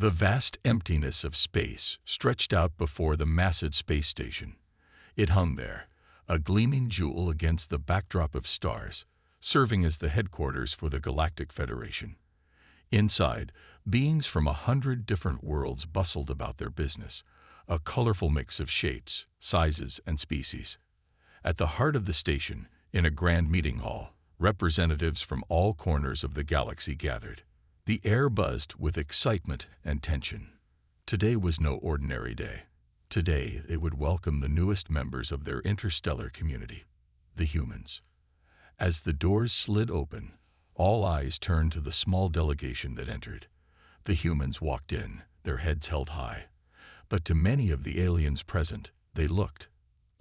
The vast emptiness of space stretched out before the massive space station. It hung there, a gleaming jewel against the backdrop of stars, serving as the headquarters for the Galactic Federation. Inside, beings from 100 different worlds bustled about their business, a colorful mix of shapes, sizes, and species. At the heart of the station, in a grand meeting hall, representatives from all corners of the galaxy gathered. The air buzzed with excitement and tension. Today was no ordinary day. Today, they would welcome the newest members of their interstellar community, the humans. As the doors slid open, all eyes turned to the small delegation that entered. The humans walked in, their heads held high. But to many of the aliens present, they looked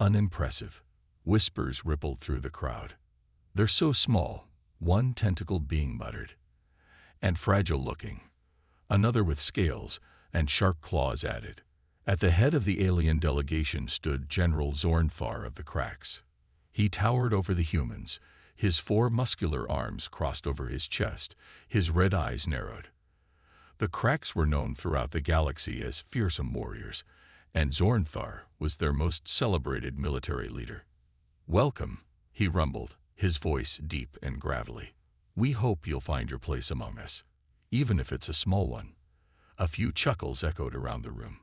unimpressive. Whispers rippled through the crowd. "They're so small," one tentacled being muttered. "And fragile-looking," another with scales and sharp claws added. At the head of the alien delegation stood General Zornthar of the Cracks. He towered over the humans, his 4 muscular arms crossed over his chest, his red eyes narrowed. The Cracks were known throughout the galaxy as fearsome warriors, and Zornthar was their most celebrated military leader. "Welcome," he rumbled, his voice deep and gravelly. "We hope you'll find your place among us, even if it's a small one." A few chuckles echoed around the room.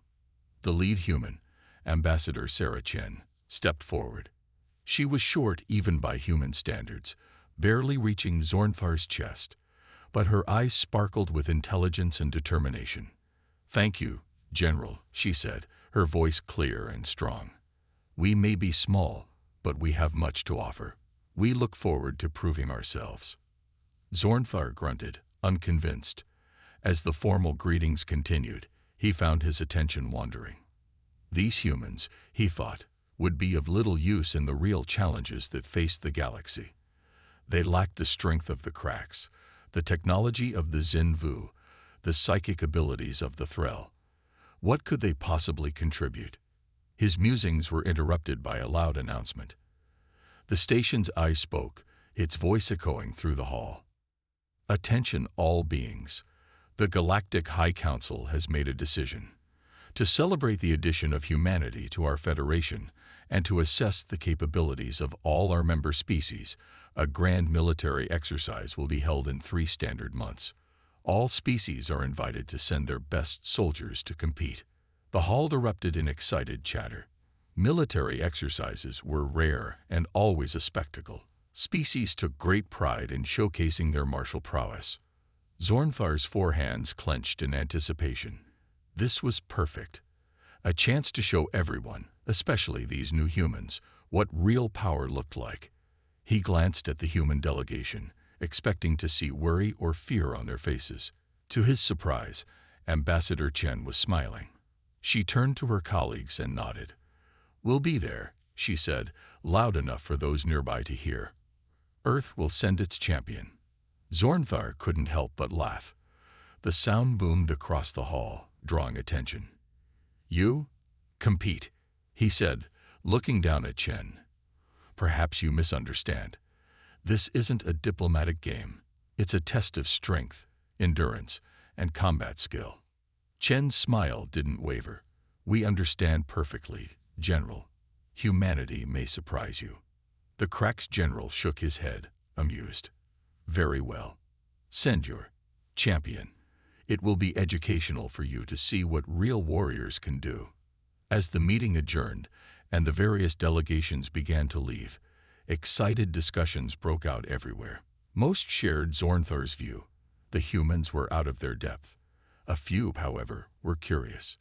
The lead human, Ambassador Sarah Chen, stepped forward. She was short even by human standards, barely reaching Zornthar's chest, but her eyes sparkled with intelligence and determination. "Thank you, General," she said, her voice clear and strong. "We may be small, but we have much to offer. We look forward to proving ourselves." Zornthar grunted, unconvinced. As the formal greetings continued, he found his attention wandering. These humans, he thought, would be of little use in the real challenges that faced the galaxy. They lacked the strength of the Cracks, the technology of the Xinvu, the psychic abilities of the Threll. What could they possibly contribute? His musings were interrupted by a loud announcement. The station's eye spoke, its voice echoing through the hall. "Attention all beings. The Galactic High Council has made a decision. To celebrate the addition of humanity to our Federation and to assess the capabilities of all our member species, a grand military exercise will be held in 3 standard months. All species are invited to send their best soldiers to compete." The hall erupted in excited chatter. Military exercises were rare and always a spectacle. Species took great pride in showcasing their martial prowess. Zornthar's 4 hands clenched in anticipation. This was perfect. A chance to show everyone, especially these new humans, what real power looked like. He glanced at the human delegation, expecting to see worry or fear on their faces. To his surprise, Ambassador Chen was smiling. She turned to her colleagues and nodded. "We'll be there," she said, loud enough for those nearby to hear. "Earth will send its champion." Zornthar couldn't help but laugh. The sound boomed across the hall, drawing attention. "You? Compete," he said, looking down at Chen. "Perhaps you misunderstand. This isn't a diplomatic game. It's a test of strength, endurance, and combat skill." Chen's smile didn't waver. "We understand perfectly, General. Humanity may surprise you." The Cracks general shook his head, amused. "Very well. Send your champion. It will be educational for you to see what real warriors can do." As the meeting adjourned and the various delegations began to leave, excited discussions broke out everywhere. Most shared Zornthar's view. The humans were out of their depth. A few, however, were curious.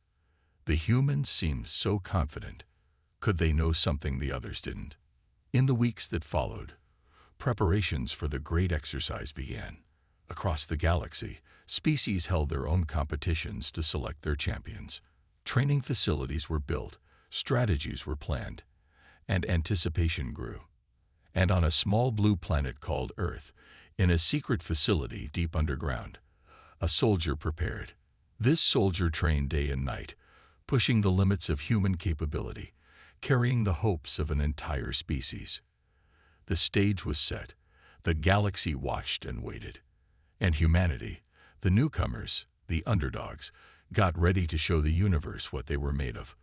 The humans seemed so confident. Could they know something the others didn't? In the weeks that followed, preparations for the great exercise began. Across the galaxy, species held their own competitions to select their champions. Training facilities were built, strategies were planned, and anticipation grew. And on a small blue planet called Earth, in a secret facility deep underground, a soldier prepared. This soldier trained day and night, pushing the limits of human capability, carrying the hopes of an entire species. The stage was set, the galaxy watched and waited. And humanity, the newcomers, the underdogs, got ready to show the universe what they were made of.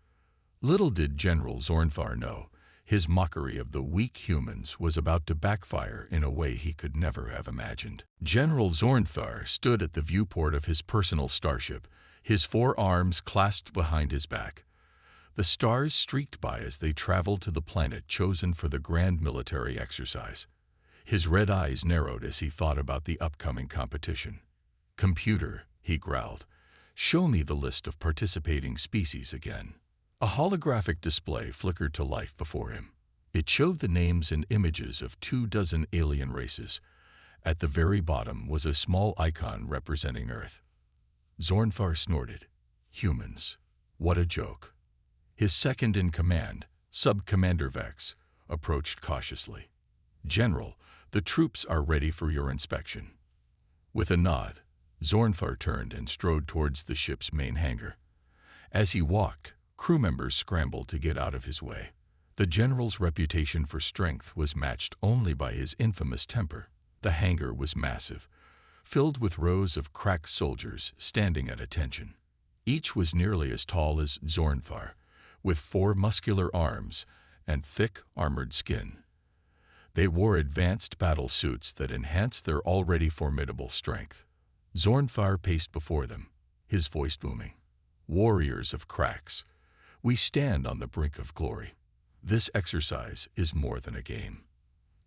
Little did General Zornthar know, his mockery of the weak humans was about to backfire in a way he could never have imagined. General Zornthar stood at the viewport of his personal starship, his 4 arms clasped behind his back. The stars streaked by as they traveled to the planet chosen for the grand military exercise. His red eyes narrowed as he thought about the upcoming competition. "Computer," he growled, "show me the list of participating species again." A holographic display flickered to life before him. It showed the names and images of 24 alien races. At the very bottom was a small icon representing Earth. Zornthar snorted. Humans. What a joke. His second-in-command, Sub-Commander Vex, approached cautiously. "General, the troops are ready for your inspection." With a nod, Zornthar turned and strode towards the ship's main hangar. As he walked, crew members scrambled to get out of his way. The general's reputation for strength was matched only by his infamous temper. The hangar was massive, filled with rows of crack soldiers standing at attention. Each was nearly as tall as Zornthar, with 4 muscular arms and thick, armored skin. They wore advanced battle suits that enhanced their already formidable strength. Zornthar paced before them, his voice booming. "Warriors of cracks, we stand on the brink of glory. This exercise is more than a game.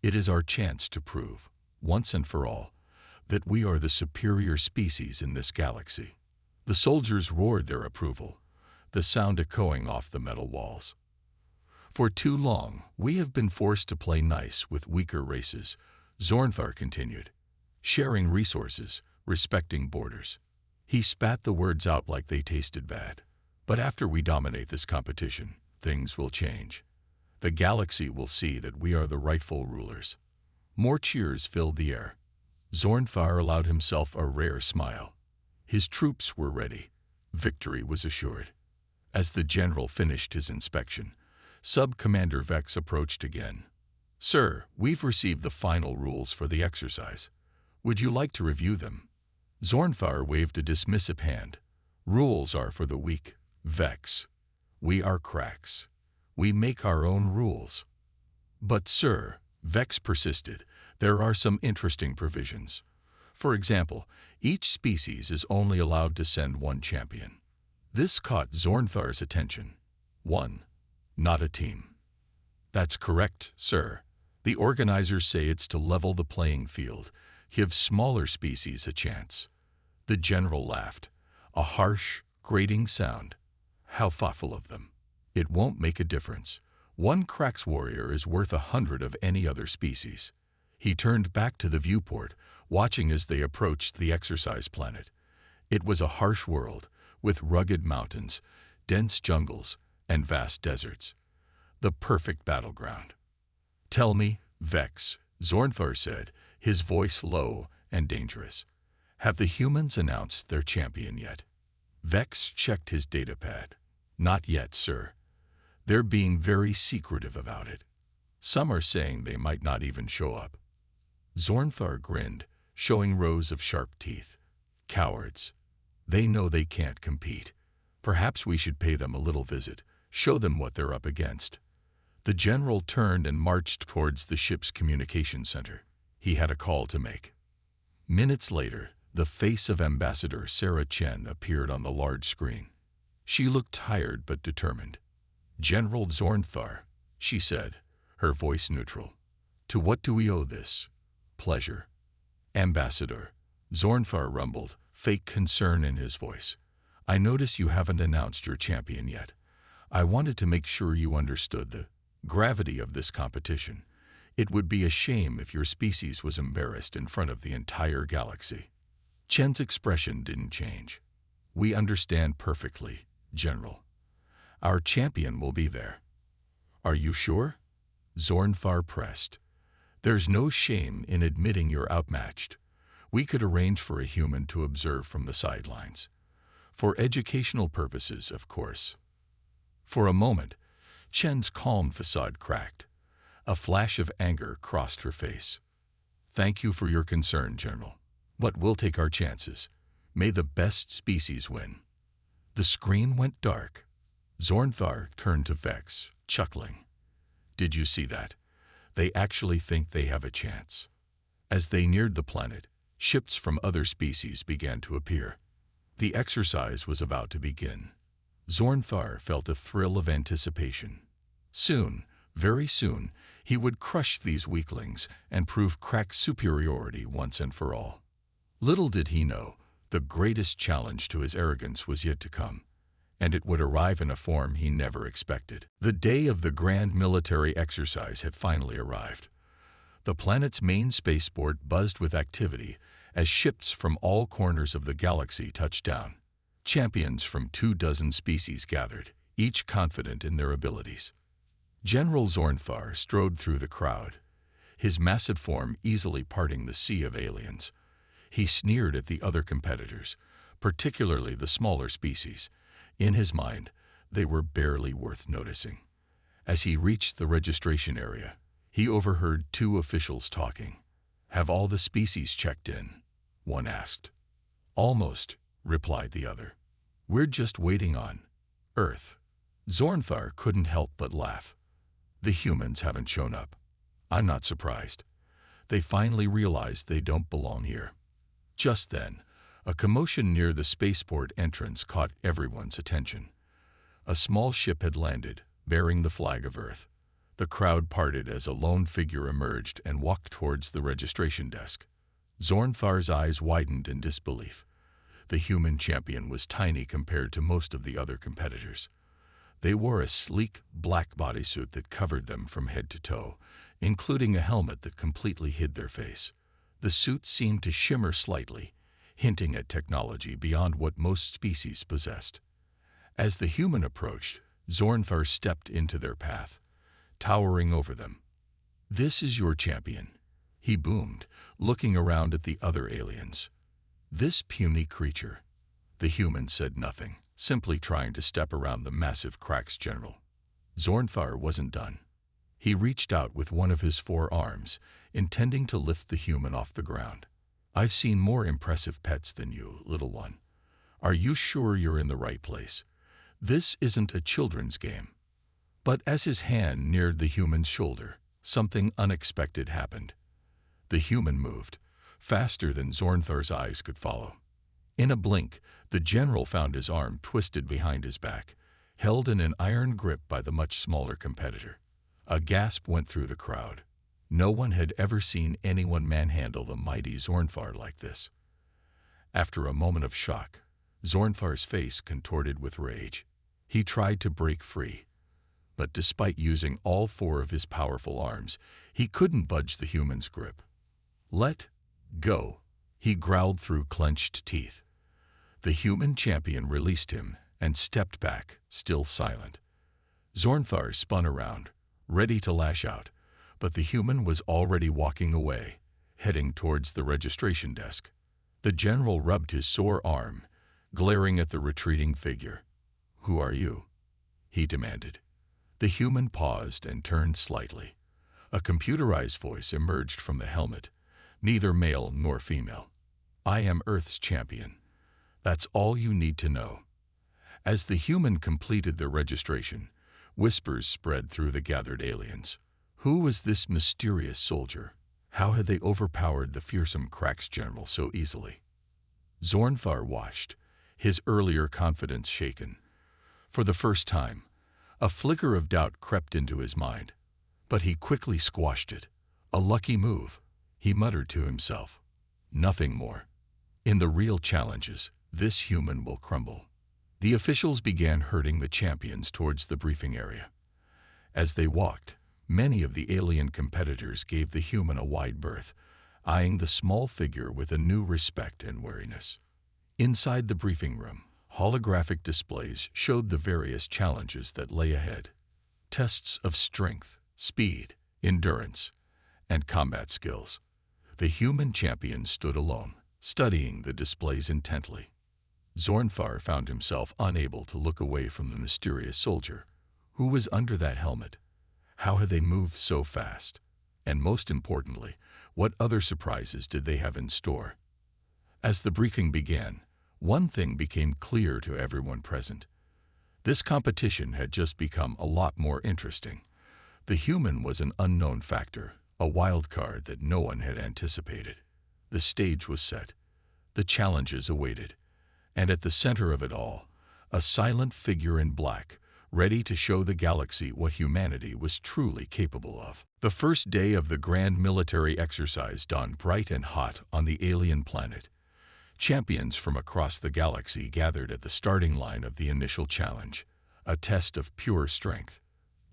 It is our chance to prove, once and for all, that we are the superior species in this galaxy." The soldiers roared their approval, the sound echoing off the metal walls. "For too long, we have been forced to play nice with weaker races," Zornthar continued, "sharing resources, respecting borders." He spat the words out like they tasted bad. "But after we dominate this competition, things will change. The galaxy will see that we are the rightful rulers." More cheers filled the air. Zornthar allowed himself a rare smile. His troops were ready. Victory was assured. As the general finished his inspection, Sub-Commander Vex approached again. "Sir, we've received the final rules for the exercise. Would you like to review them?" Zornthar waved a dismissive hand. "Rules are for the weak, Vex. We are cracks. We make our own rules." "But sir," Vex persisted, "there are some interesting provisions. For example, each species is only allowed to send 1 champion." This caught Zornthar's attention. 1. Not a team. "That's correct, sir. The organizers say it's to level the playing field, give smaller species a chance." The general laughed, a harsh, grating sound. "How thoughtful of them. It won't make a difference. 1 Cracks warrior is worth 100 of any other species." He turned back to the viewport, watching as they approached the exercise planet. It was a harsh world, with rugged mountains, dense jungles, and vast deserts. The perfect battleground. "Tell me, Vex," Zornthar said, his voice low and dangerous. "Have the humans announced their champion yet?" Vex checked his datapad. "Not yet, sir. They're being very secretive about it. Some are saying they might not even show up." Zornthar grinned, showing rows of sharp teeth. "Cowards. They know they can't compete. Perhaps we should pay them a little visit, show them what they're up against." The general turned and marched towards the ship's communication center. He had a call to make. Minutes later, the face of Ambassador Sarah Chen appeared on the large screen. She looked tired but determined. "General Zornthar," she said, her voice neutral. "To what do we owe this pleasure?" "Ambassador," Zornthar rumbled, fake concern in his voice. "I notice you haven't announced your champion yet. I wanted to make sure you understood the gravity of this competition. It would be a shame if your species was embarrassed in front of the entire galaxy." Chen's expression didn't change. "We understand perfectly, General. Our champion will be there." "Are you sure?" Zornthar pressed. "There's no shame in admitting you're outmatched. We could arrange for a human to observe from the sidelines. For educational purposes, of course." For a moment, Chen's calm facade cracked. A flash of anger crossed her face. "Thank you for your concern, General. But we'll take our chances. May the best species win." The screen went dark. Zornthar turned to Vex, chuckling. Did you see that? They actually think they have a chance. As they neared the planet, ships from other species began to appear. The exercise was about to begin. Zornthar felt a thrill of anticipation. Soon, very soon, he would crush these weaklings and prove Krak's superiority once and for all. Little did he know, the greatest challenge to his arrogance was yet to come, and it would arrive in a form he never expected. The day of the grand military exercise had finally arrived. The planet's main spaceport buzzed with activity as ships from all corners of the galaxy touched down. Champions from 24 species gathered, each confident in their abilities. General Zornthar strode through the crowd, his massive form easily parting the sea of aliens. He sneered at the other competitors, particularly the smaller species. In his mind, they were barely worth noticing. As he reached the registration area, he overheard two officials talking. "Have all the species checked in?" one asked. "Almost," replied the other. "We're just waiting on Earth." Zornthar couldn't help but laugh. The humans haven't shown up. I'm not surprised. They finally realized they don't belong here. Just then, a commotion near the spaceport entrance caught everyone's attention. A small ship had landed, bearing the flag of Earth. The crowd parted as a lone figure emerged and walked towards the registration desk. Zornthar's eyes widened in disbelief. The human champion was tiny compared to most of the other competitors. They wore a sleek, black bodysuit that covered them from head to toe, including a helmet that completely hid their face. The suit seemed to shimmer slightly, hinting at technology beyond what most species possessed. As the human approached, Zornthar stepped into their path, towering over them. "This is your champion," he boomed, looking around at the other aliens. "This puny creature." The human said nothing, simply trying to step around the massive Krak's general. Zornthar wasn't done. He reached out with one of his 4 arms, intending to lift the human off the ground. "I've seen more impressive pets than you, little one. Are you sure you're in the right place? This isn't a children's game." But as his hand neared the human's shoulder, something unexpected happened. The human moved, faster than Zornthar's eyes could follow. In a blink, the general found his arm twisted behind his back, held in an iron grip by the much smaller competitor. A gasp went through the crowd. No one had ever seen anyone manhandle the mighty Zornthar like this. After a moment of shock, Zornthar's face contorted with rage. He tried to break free, but despite using all 4 of his powerful arms, he couldn't budge the human's grip. "Let go," he growled through clenched teeth. The human champion released him and stepped back, still silent. Zornthar spun around, ready to lash out, but the human was already walking away, heading towards the registration desk. The general rubbed his sore arm, glaring at the retreating figure. "Who are you?" he demanded. The human paused and turned slightly. A computerized voice emerged from the helmet, neither male nor female. "I am Earth's champion. That's all you need to know." As the human completed their registration, whispers spread through the gathered aliens. Who was this mysterious soldier? How had they overpowered the fearsome Krak's general so easily? Zornthar watched, his earlier confidence shaken. For the first time, a flicker of doubt crept into his mind, but he quickly squashed it. "A lucky move," he muttered to himself. "Nothing more. In the real challenges, this human will crumble." The officials began herding the champions towards the briefing area. As they walked, many of the alien competitors gave the human a wide berth, eyeing the small figure with a new respect and wariness. Inside the briefing room, holographic displays showed the various challenges that lay ahead. Tests of strength, speed, endurance, and combat skills. The human champion stood alone, studying the displays intently. Zornthar found himself unable to look away from the mysterious soldier. Who was under that helmet? How had they moved so fast? And most importantly, what other surprises did they have in store? As the briefing began, One thing became clear to everyone present. This competition had just become a lot more interesting. The human was an unknown factor, a wild card that no one had anticipated. The stage was set. The challenges awaited. And at the center of it all, a silent figure in black, ready to show the galaxy what humanity was truly capable of. The first day of the grand military exercise dawned bright and hot on the alien planet. Champions from across the galaxy gathered at the starting line of the initial challenge, a test of pure strength.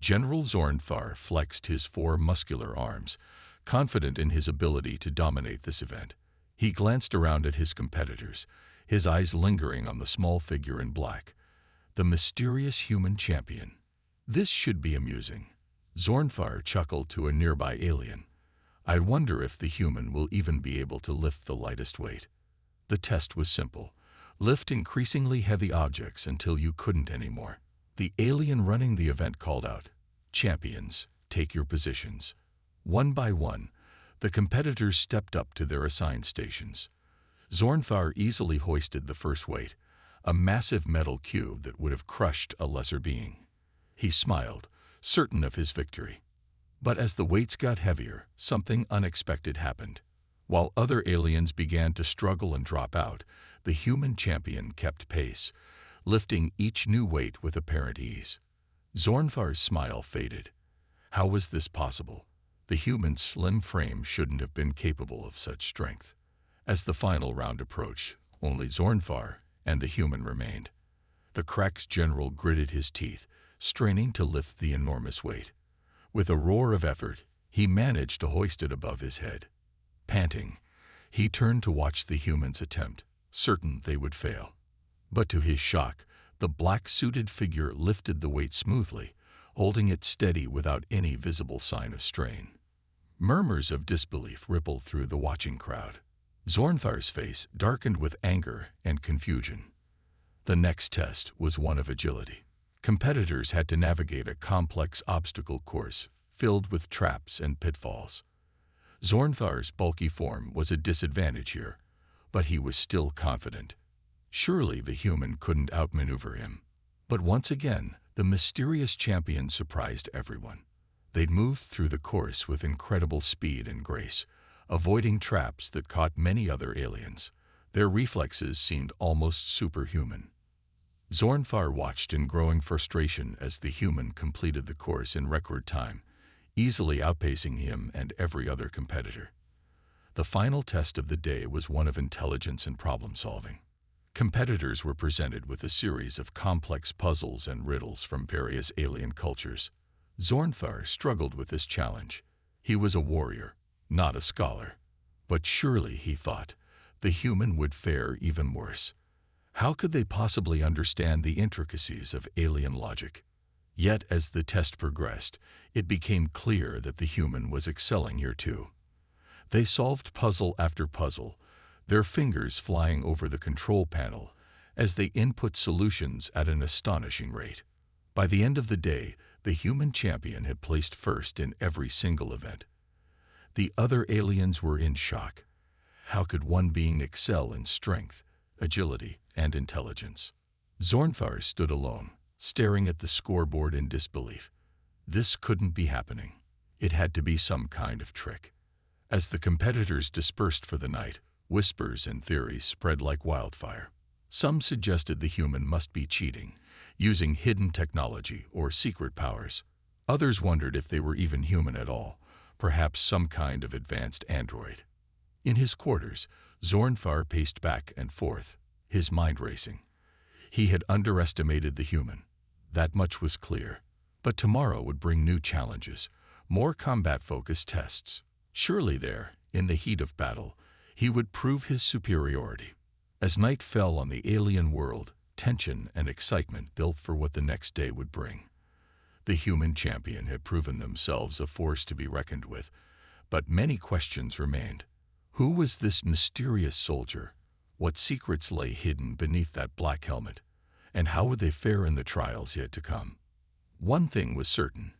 General Zornthar flexed his 4 muscular arms, confident in his ability to dominate this event. He glanced around at his competitors, his eyes lingering on the small figure in black, the mysterious human champion. This should be amusing. Zornthar chuckled to a nearby alien. I wonder if the human will even be able to lift the lightest weight. The test was simple. Lift increasingly heavy objects until you couldn't anymore. The alien running the event called out, "Champions, take your positions." One by one, the competitors stepped up to their assigned stations. Zornthar easily hoisted the first weight, a massive metal cube that would have crushed a lesser being. He smiled, certain of his victory. But as the weights got heavier, something unexpected happened. While other aliens began to struggle and drop out, the human champion kept pace, lifting each new weight with apparent ease. Zornthar's smile faded. How was this possible? The human's slim frame shouldn't have been capable of such strength. As the final round approached, only Zornthar and the human remained. The crack's general gritted his teeth, straining to lift the enormous weight. With a roar of effort, he managed to hoist it above his head. Panting, he turned to watch the humans attempt, certain they would fail. But to his shock, the black-suited figure lifted the weight smoothly, holding it steady without any visible sign of strain. Murmurs of disbelief rippled through the watching crowd. Zornthar's face darkened with anger and confusion. The next test was one of agility. Competitors had to navigate a complex obstacle course filled with traps and pitfalls. Zornthar's bulky form was a disadvantage here, but he was still confident. Surely the human couldn't outmaneuver him. But once again, the mysterious champion surprised everyone. They'd moved through the course with incredible speed and grace, avoiding traps that caught many other aliens. Their reflexes seemed almost superhuman. Zornthar watched in growing frustration as the human completed the course in record time, easily outpacing him and every other competitor. The final test of the day was one of intelligence and problem-solving. Competitors were presented with a series of complex puzzles and riddles from various alien cultures. Zornthar struggled with this challenge. He was a warrior, not a scholar. But surely, he thought, the human would fare even worse. How could they possibly understand the intricacies of alien logic? Yet, as the test progressed, it became clear that the human was excelling here too. They solved puzzle after puzzle, their fingers flying over the control panel as they input solutions at an astonishing rate. By the end of the day, the human champion had placed first in every single event. The other aliens were in shock. How could one being excel in strength, agility, and intelligence? Zornthar stood alone, staring at the scoreboard in disbelief. This couldn't be happening. It had to be some kind of trick. As the competitors dispersed for the night, whispers and theories spread like wildfire. Some suggested the human must be cheating, using hidden technology or secret powers. Others wondered if they were even human at all, perhaps some kind of advanced android. In his quarters, Zornthar paced back and forth, his mind racing. He had underestimated the human. That much was clear. But tomorrow would bring new challenges, more combat-focused tests. Surely there, in the heat of battle, he would prove his superiority. As night fell on the alien world, tension and excitement built for what the next day would bring. The human champion had proven themselves a force to be reckoned with, but many questions remained. Who was this mysterious soldier? What secrets lay hidden beneath that black helmet? And how would they fare in the trials yet to come? One thing was certain.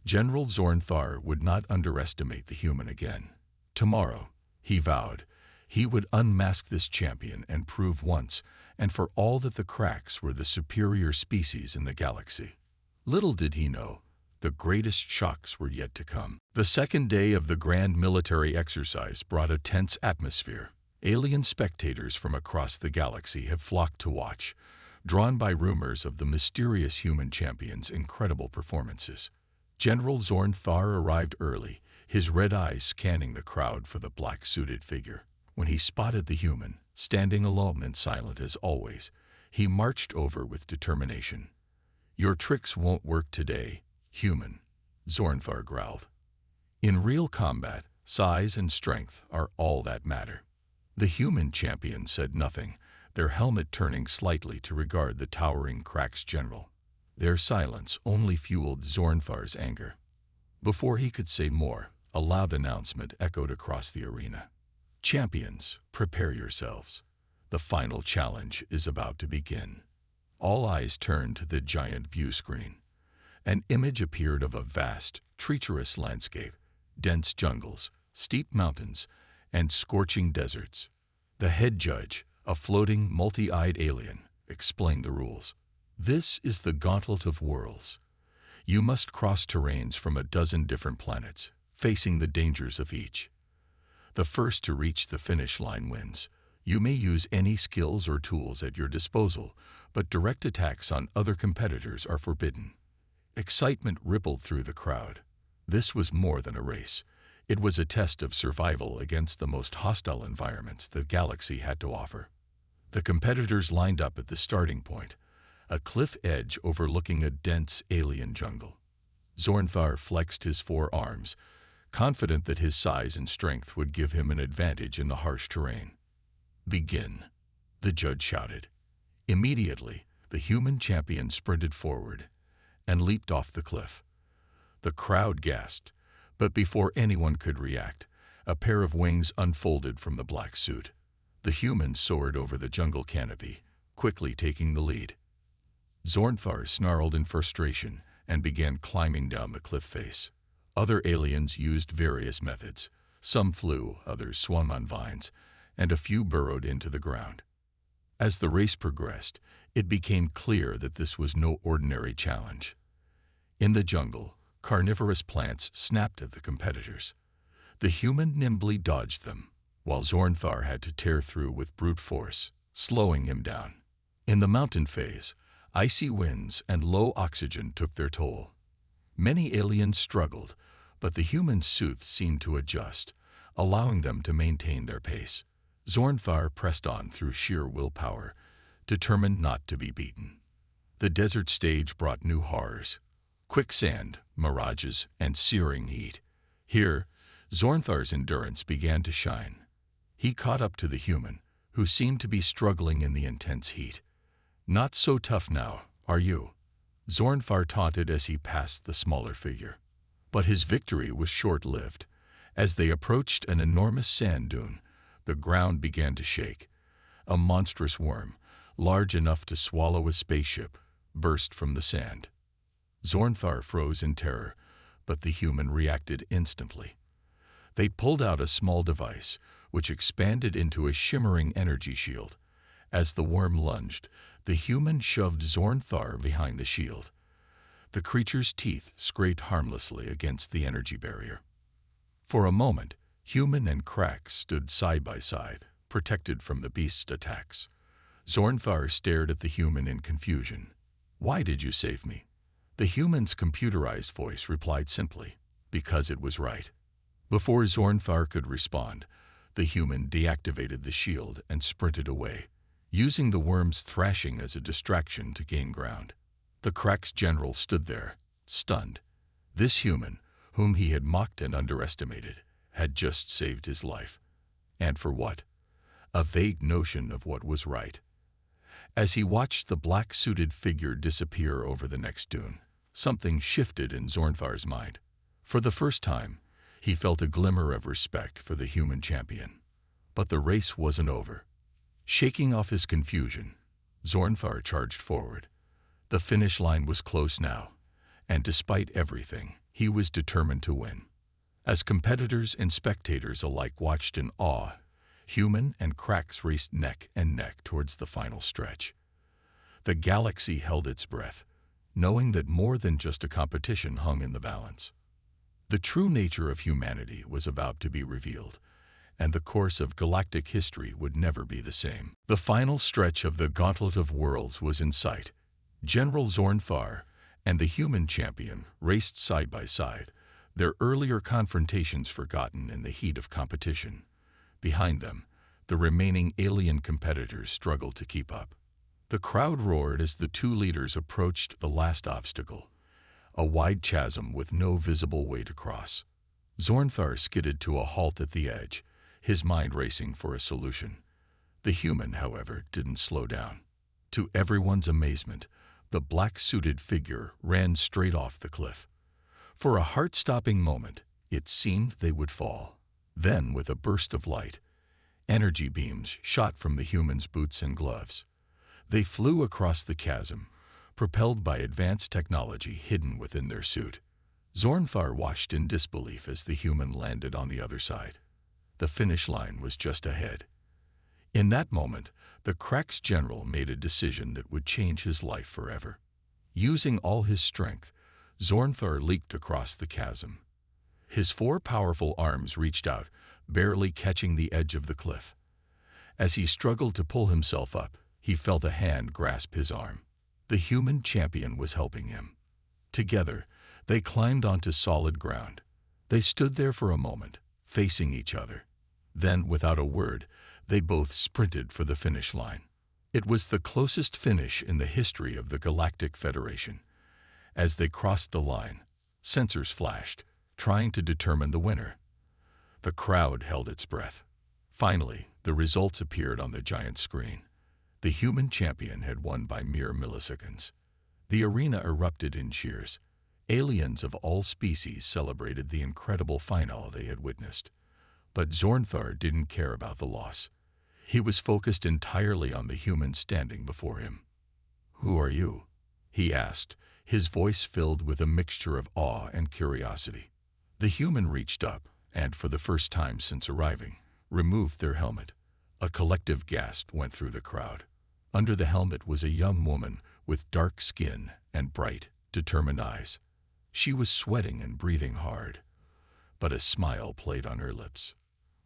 General Zornthar would not underestimate the human again. Tomorrow, he vowed, He would unmask this champion and prove once and for all that the Cracks were the superior species in the galaxy. Little did he know, the greatest shocks were yet to come. The second day of the grand military exercise brought a tense atmosphere. Alien spectators from across the galaxy have flocked to watch, drawn by rumors of the mysterious human champion's incredible performances. General Zorn Thar arrived early, his red eyes scanning the crowd for the black-suited figure. When he spotted the human, standing alone and silent as always, he marched over with determination. "Your tricks won't work today, human," Zornthar growled. "In real combat, size and strength are all that matter." The human champion said nothing, their helmet turning slightly to regard the towering Cracks general. Their silence only fueled Zornthar's anger. Before he could say more, a loud announcement echoed across the arena. "Champions, prepare yourselves. The final challenge is about to begin." All eyes turned to the giant view screen. An image appeared of a vast, treacherous landscape, dense jungles, steep mountains, and scorching deserts. The head judge, a floating, multi-eyed alien, explained the rules. "This is the Gauntlet of Worlds. You must cross terrains from a dozen different planets, facing the dangers of each. The first to reach the finish line wins. You may use any skills or tools at your disposal, but direct attacks on other competitors are forbidden." Excitement rippled through the crowd. This was more than a race. It was a test of survival against the most hostile environments the galaxy had to offer. The competitors lined up at the starting point, a cliff edge overlooking a dense alien jungle. Zornthar flexed his forearms, confident that his size and strength would give him an advantage in the harsh terrain. "Begin," the judge shouted. Immediately, the human champion sprinted forward and leaped off the cliff. The crowd gasped, but before anyone could react, a pair of wings unfolded from the black suit. The human soared over the jungle canopy, quickly taking the lead. Zornthar snarled in frustration and began climbing down the cliff face. Other aliens used various methods. Some flew, others swung on vines, and a few burrowed into the ground. As the race progressed, it became clear that this was no ordinary challenge. In the jungle, carnivorous plants snapped at the competitors. The human nimbly dodged them, while Zornthar had to tear through with brute force, slowing him down. In the mountain phase, icy winds and low oxygen took their toll. Many aliens struggled, but the human suits seemed to adjust, allowing them to maintain their pace. Zornthar pressed on through sheer willpower, determined not to be beaten. The desert stage brought new horrors: quicksand, mirages, and searing heat. Here, Zornthar's endurance began to shine. He caught up to the human, who seemed to be struggling in the intense heat. "Not so tough now, are you?" Zornthar taunted as he passed the smaller figure. But his victory was short-lived. As they approached an enormous sand dune, the ground began to shake. A monstrous worm, large enough to swallow a spaceship, burst from the sand. Zornthar froze in terror, but the human reacted instantly. They pulled out a small device, which expanded into a shimmering energy shield. As the worm lunged, the human shoved Zornthar behind the shield. The creature's teeth scraped harmlessly against the energy barrier. For a moment, human and Cracks stood side by side, protected from the beast's attacks. Zornthar stared at the human in confusion. "Why did you save me?" The human's computerized voice replied simply, "Because it was right." Before Zornthar could respond, the human deactivated the shield and sprinted away, using the worm's thrashing as a distraction to gain ground. The Cracks general stood there, stunned. This human, whom he had mocked and underestimated, had just saved his life. And for what? A vague notion of what was right. As he watched the black-suited figure disappear over the next dune, something shifted in Zornthar's mind. For the first time, he felt a glimmer of respect for the human champion. But the race wasn't over. Shaking off his confusion, Zornthar charged forward. The finish line was close now, and despite everything, he was determined to win. As competitors and spectators alike watched in awe, Human and Cracks raced neck and neck towards the final stretch. The galaxy held its breath, knowing that more than just a competition hung in the balance. The true nature of humanity was about to be revealed, and the course of galactic history would never be the same. The final stretch of the Gauntlet of Worlds was in sight. General Zornthar and the human champion raced side by side, their earlier confrontations forgotten in the heat of competition. Behind them, the remaining alien competitors struggled to keep up. The crowd roared as the two leaders approached the last obstacle, a wide chasm with no visible way to cross. Zornthar skidded to a halt at the edge, his mind racing for a solution. The human, however, didn't slow down. To everyone's amazement, the black-suited figure ran straight off the cliff. For a heart-stopping moment, it seemed they would fall. Then, with a burst of light, energy beams shot from the human's boots and gloves. They flew across the chasm, propelled by advanced technology hidden within their suit. Zornthar watched in disbelief as the human landed on the other side. The finish line was just ahead. In that moment, the Cracks general made a decision that would change his life forever. Using all his strength, Zornthar leaped across the chasm. His 4 powerful arms reached out, barely catching the edge of the cliff. As he struggled to pull himself up, he felt a hand grasp his arm. The human champion was helping him. Together, they climbed onto solid ground. They stood there for a moment, facing each other. Then, without a word, they both sprinted for the finish line. It was the closest finish in the history of the Galactic Federation. As they crossed the line, sensors flashed, trying to determine the winner. The crowd held its breath. Finally, the results appeared on the giant screen. The human champion had won by mere milliseconds. The arena erupted in cheers. Aliens of all species celebrated the incredible final they had witnessed. But Zornthar didn't care about the loss. He was focused entirely on the human standing before him. "Who are you?" he asked, his voice filled with a mixture of awe and curiosity. The human reached up and, for the first time since arriving, removed their helmet. A collective gasp went through the crowd. Under the helmet was a young woman with dark skin and bright, determined eyes. She was sweating and breathing hard, but a smile played on her lips.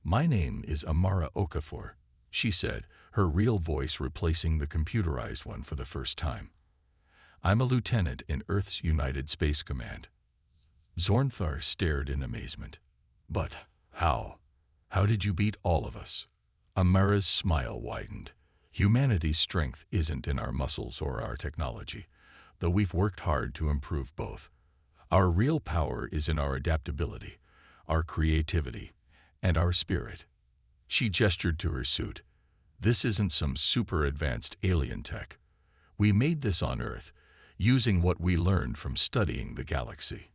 "My name is Amara Okafor," she said, her real voice replacing the computerized one for the first time. "I'm a lieutenant in Earth's United Space Command." Zornthar stared in amazement. "But how? How did you beat all of us?" Amara's smile widened. "Humanity's strength isn't in our muscles or our technology, though we've worked hard to improve both. Our real power is in our adaptability, our creativity, and our spirit." She gestured to her suit. "This isn't some super advanced alien tech. We made this on Earth, using what we learned from studying the galaxy.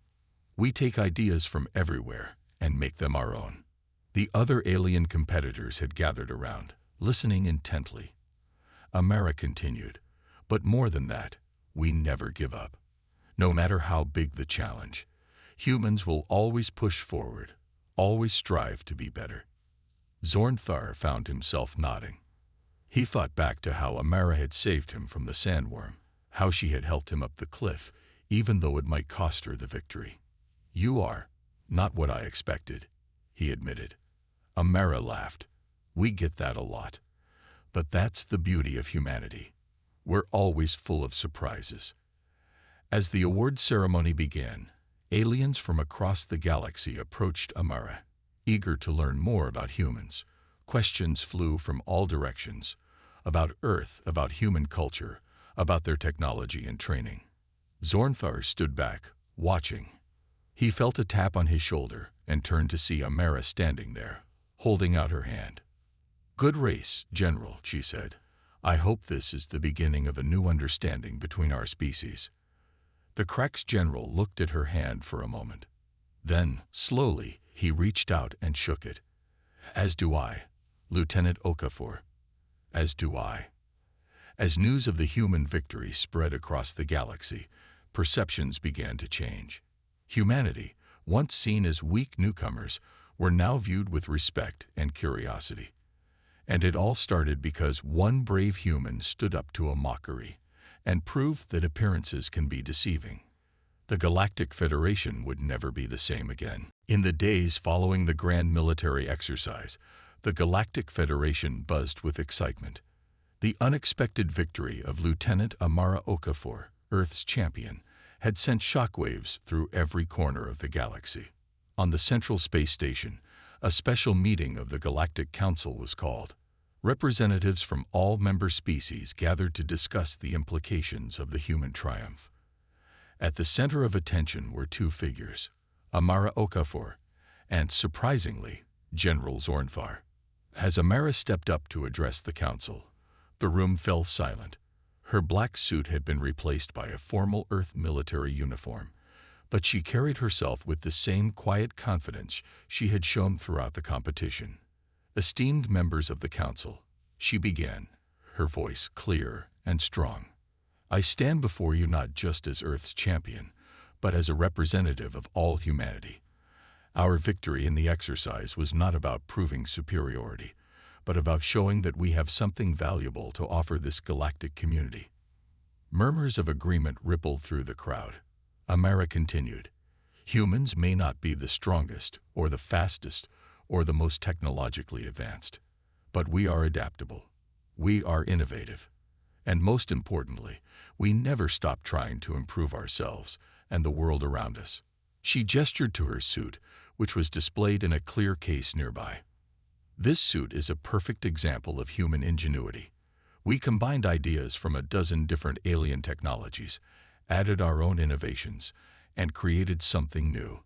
We take ideas from everywhere and make them our own." The other alien competitors had gathered around, listening intently. Amara continued, "But more than that, we never give up. No matter how big the challenge, humans will always push forward, always strive to be better." Zornthar found himself nodding. He thought back to how Amara had saved him from the sandworm, how she had helped him up the cliff, even though it might cost her the victory. "You are not what I expected," he admitted. Amara laughed. "We get that a lot. But that's the beauty of humanity. We're always full of surprises." As the award ceremony began, aliens from across the galaxy approached Amara, eager to learn more about humans. Questions flew from all directions, about Earth, about human culture, about their technology and training. Zornthar stood back, watching. He felt a tap on his shoulder and turned to see Amara standing there, holding out her hand. "Good race, General," she said. "I hope this is the beginning of a new understanding between our species." The Cracks general looked at her hand for a moment. Then, slowly, he reached out and shook it. "As do I, Lieutenant Okafor. As do I." As news of the human victory spread across the galaxy, perceptions began to change. Humanity, once seen as weak newcomers, were now viewed with respect and curiosity. And it all started because one brave human stood up to a mockery and proved that appearances can be deceiving. The Galactic Federation would never be the same again. In the days following the grand military exercise, the Galactic Federation buzzed with excitement. The unexpected victory of Lieutenant Amara Okafor, Earth's champion, had sent shockwaves through every corner of the galaxy. On the Central Space Station, a special meeting of the Galactic Council was called. Representatives from all member species gathered to discuss the implications of the human triumph. At the center of attention were two figures, Amara Okafor and, surprisingly, General Zornthar. As Amara stepped up to address the council, the room fell silent. Her black suit had been replaced by a formal Earth military uniform, but she carried herself with the same quiet confidence she had shown throughout the competition. Esteemed members of the council, she began, her voice clear and strong. I stand before you not just as Earth's champion, but as a representative of all humanity. Our victory in the exercise was not about proving superiority, but about showing that we have something valuable to offer this galactic community. Murmurs of agreement rippled through the crowd. Amara continued, humans may not be the strongest, or the fastest, or the most technologically advanced, but we are adaptable. We are innovative. And most importantly, we never stop trying to improve ourselves and the world around us. She gestured to her suit, which was displayed in a clear case nearby. This suit is a perfect example of human ingenuity. We combined ideas from a dozen different alien technologies, added our own innovations, and created something new.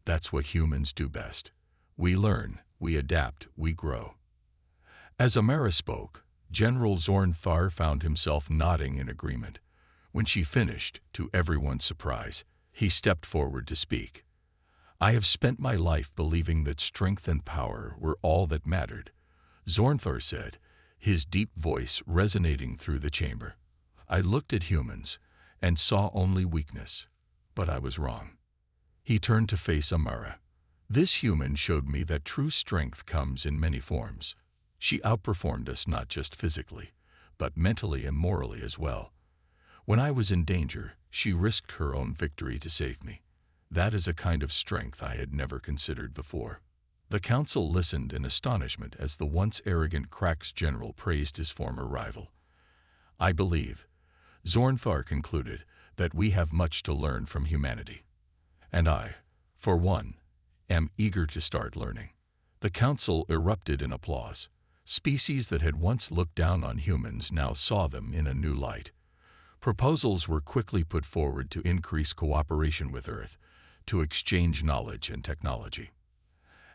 That's what humans do best. We learn, we adapt, we grow. As Amara spoke, General Zornthar found himself nodding in agreement. When she finished, to everyone's surprise, he stepped forward to speak. I have spent my life believing that strength and power were all that mattered, Zornthar said, his deep voice resonating through the chamber. I looked at humans and saw only weakness, but I was wrong. He turned to face Amara. This human showed me that true strength comes in many forms. She outperformed us not just physically, but mentally and morally as well. When I was in danger, she risked her own victory to save me. That is a kind of strength I had never considered before. The council listened in astonishment as the once arrogant Krax general praised his former rival. I believe, Zornthar concluded, that we have much to learn from humanity. And I, for one, am eager to start learning. The council erupted in applause. Species that had once looked down on humans now saw them in a new light. Proposals were quickly put forward to increase cooperation with Earth, to exchange knowledge and technology.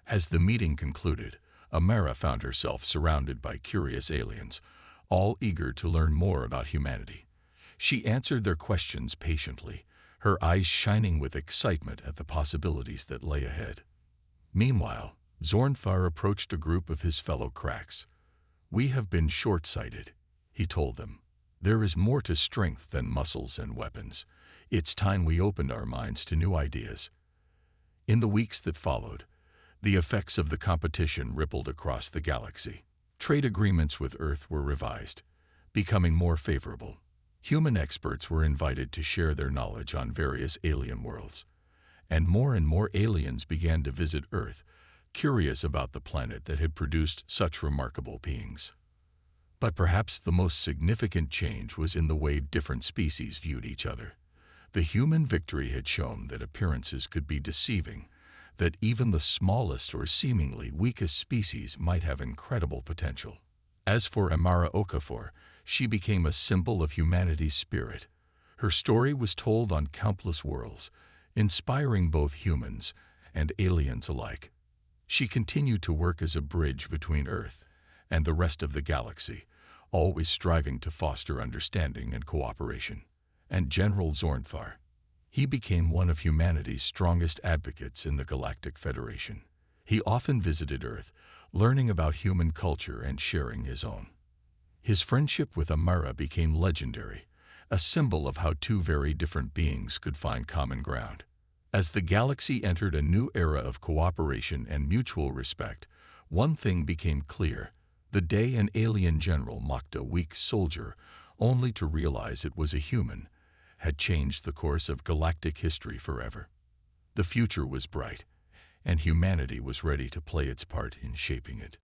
As the meeting concluded, Amara found herself surrounded by curious aliens, all eager to learn more about humanity. She answered their questions patiently, her eyes shining with excitement at the possibilities that lay ahead. Meanwhile, Zornthar approached a group of his fellow Krax. We have been short-sighted, he told them. There is more to strength than muscles and weapons. It's time we opened our minds to new ideas. In the weeks that followed, the effects of the competition rippled across the galaxy. Trade agreements with Earth were revised, becoming more favorable. Human experts were invited to share their knowledge on various alien worlds. And more aliens began to visit Earth, curious about the planet that had produced such remarkable beings. But perhaps the most significant change was in the way different species viewed each other. The human victory had shown that appearances could be deceiving, that even the smallest or seemingly weakest species might have incredible potential. As for Amara Okafor, she became a symbol of humanity's spirit. Her story was told on countless worlds, inspiring both humans and aliens alike. She continued to work as a bridge between Earth and the rest of the galaxy, always striving to foster understanding and cooperation. And General Zornthar, he became one of humanity's strongest advocates in the Galactic Federation. He often visited Earth, learning about human culture and sharing his own. His friendship with Amara became legendary, a symbol of how two very different beings could find common ground. As the galaxy entered a new era of cooperation and mutual respect, one thing became clear: The day an alien general mocked a weak soldier only to realize it was a human had changed the course of galactic history forever. The future was bright, and humanity was ready to play its part in shaping it.